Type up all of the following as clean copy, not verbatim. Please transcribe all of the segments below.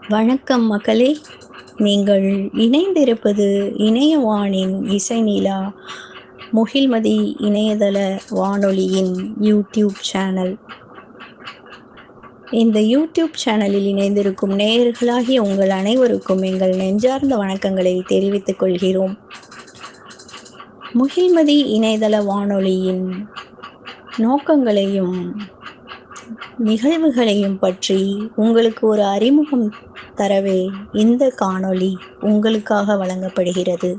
வணக்கம் மக்களே! நீங்கள் இணைந்திருப்பது இணையவாணின் இசைநிலா முகில்மதி இணையதள வானொலியின் யூடியூப் சேனல். இந்த யூடியூப் சேனலில் இணைந்திருக்கும் நேயர்களாகிய உங்கள் அனைவருக்கும் எங்கள் நெஞ்சார்ந்த வணக்கங்களை தெரிவித்துக் கொள்கிறோம். முகில்மதி இணையதள வானொலியின் நோக்கங்களையும் நிகழ்வுகளையும் பற்றி உங்களுக்கு ஒரு அறிமுகம் தரவே இந்த காணொளி உங்களுக்காக வழங்கப்படுகிறது.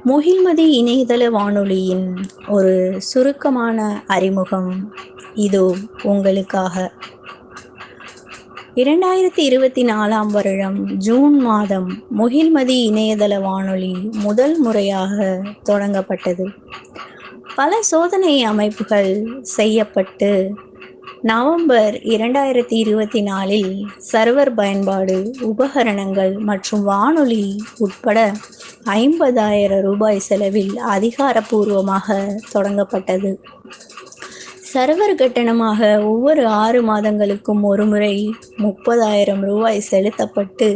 முகில்மதி இணையதள வானொலியின் ஒரு சுருக்கமான அறிமுகம் இதோ உங்களுக்காக. 2024 வருடம் ஜூன் மாதம் முகில்மதி இணையதள வானொலி முதல் முறையாக தொடங்கப்பட்டது. பல சோதனை அமைப்புகள் செய்யப்பட்டு நவம்பர் 2024 சர்வர் பயன்பாடு, உபகரணங்கள் மற்றும் வானொலி உட்பட 50,000 ரூபாய் செலவில் அதிகாரப்பூர்வமாக தொடங்கப்பட்டது. சர்வர் கட்டணமாக ஒவ்வொரு 6 மாதங்களுக்கும் ஒருமுறை 30,000 ரூபாய் செலுத்தப்பட்டு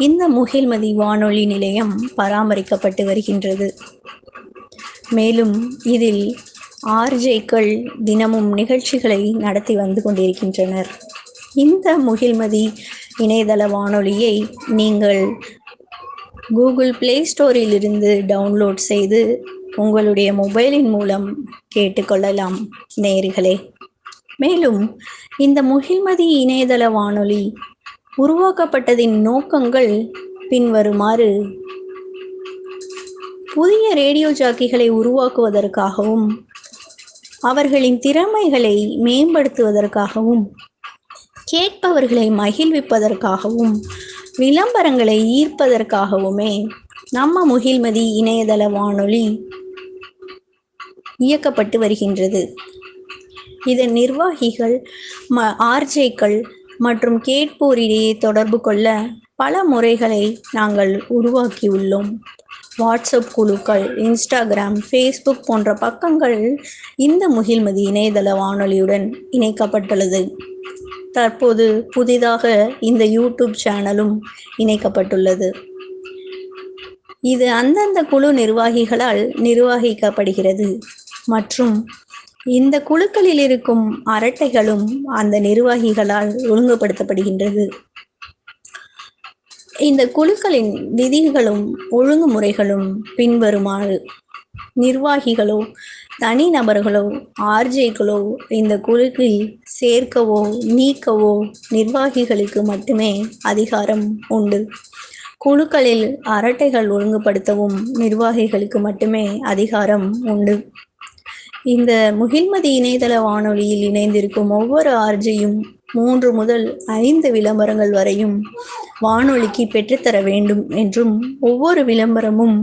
இந்த முகில்மதி வானொலி நிலையம் பராமரிக்கப்பட்டு வருகின்றது. மேலும் இதில் ஆர்ஜேக்கள் தினமும் நிகழ்ச்சிகளை நடத்தி வந்து கொண்டிருக்கின்றனர். இந்த முகில்மதி இணையதள வானொலியை நீங்கள் கூகுள் பிளே ஸ்டோரில் இருந்து டவுன்லோட் செய்து உங்களுடைய மொபைலின் மூலம் கேட்டுக்கொள்ளலாம் நேயர்களே. மேலும் இந்த முகில்மதி இணையதள வானொலி உருவாக்கப்பட்டதின் நோக்கங்கள் பின்வருமாறு: புதிய ரேடியோ ஜாக்கிகளை உருவாக்குவதற்காகவும், அவர்களின் திறமைகளை மேம்படுத்துவதற்காகவும், கேட்பவர்களை மகிழ்விப்பதற்காகவும், விளம்பரங்களை ஈர்ப்பதற்காகவுமே நம்ம முகில்மதி இணையதள வானொலி இயக்கப்பட்டு வருகின்றது. இதன் நிர்வாகிகள், ஆர்ஜேக்கள் மற்றும் கேட்போரிடையே தொடர்பு கொள்ள பல முறைகளை நாங்கள் உருவாக்கியுள்ளோம். வாட்ஸ்அப் குழுக்கள், இன்ஸ்டாகிராம், ஃபேஸ்புக் போன்ற பக்கங்கள் இந்த முகில்மதி இணையதள வானொலியுடன் இணைக்கப்பட்டுள்ளது. தற்போது புதிதாக இந்த யூடியூப் சேனலும் இணைக்கப்பட்டுள்ளது. இது அந்தந்த குழு நிர்வாகிகளால் நிர்வகிக்கப்படுகிறது மற்றும் இந்த குழுக்களில் இருக்கும் அரட்டைகளும் அந்த நிர்வாகிகளால் ஒழுங்குபடுத்தப்படுகின்றது. இந்த குழுக்களின் விதிகளும் ஒழுங்குமுறைகளும் பின்வருமாறு: நிர்வாகிகளோ, தனிநபர்களோ, ஆர்ஜேக்களோ இந்த குழுக்களில் சேர்க்கவோ நீக்கவோ நிர்வாகிகளுக்கு மட்டுமே அதிகாரம் உண்டு. குழுக்களில் அரட்டைகள் ஒழுங்குபடுத்தவும் நிர்வாகிகளுக்கு மட்டுமே அதிகாரம் உண்டு. இந்த முகில்மதி இணையதள வானொலியில் இணைந்திருக்கும் ஒவ்வொரு ஆர்ஜியும் 3 முதல் 5 விளம்பரங்கள் வரையும் வானொலிக்கு பெற்றுத்தர வேண்டும் என்றும், ஒவ்வொரு விளம்பரமும்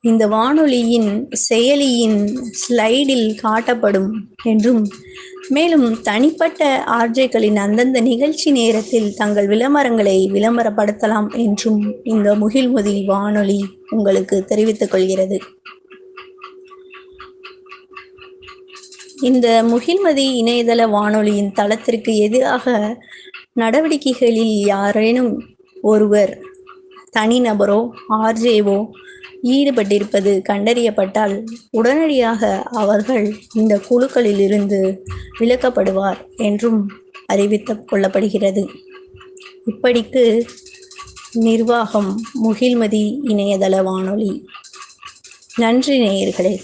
இந்த வானொலியின் செயலியின் ஸ்லைடில் காட்டப்படும் என்றும், மேலும் தனிப்பட்ட ஆர்ஜேக்களின் அந்தந்த நிகழ்ச்சி நேரத்தில் தங்கள் விளம்பரங்களை விளம்பரப்படுத்தலாம் என்றும் இந்த முகில்மதி வானொலி உங்களுக்கு தெரிவித்துக் கொள்கிறது. இந்த முகில்மதி இணையதள வானொலியின் தளத்திற்கு எதிராக நடவடிக்கைகளில் யாரேனும் ஒருவர், தனிநபரோ ஆர்ஜேவோ ஈடுபட்டிருப்பது கண்டறியப்பட்டால் உடனடியாக அவர்கள் இந்த குழுக்களில் இருந்து விலக்கப்படுவார் என்றும் அறிவித்து கொள்ளப்படுகிறது. இப்படிக்கு நிர்வாகம் முகில்மதி இணையதள வானொலி. நன்றி நேயர்களே.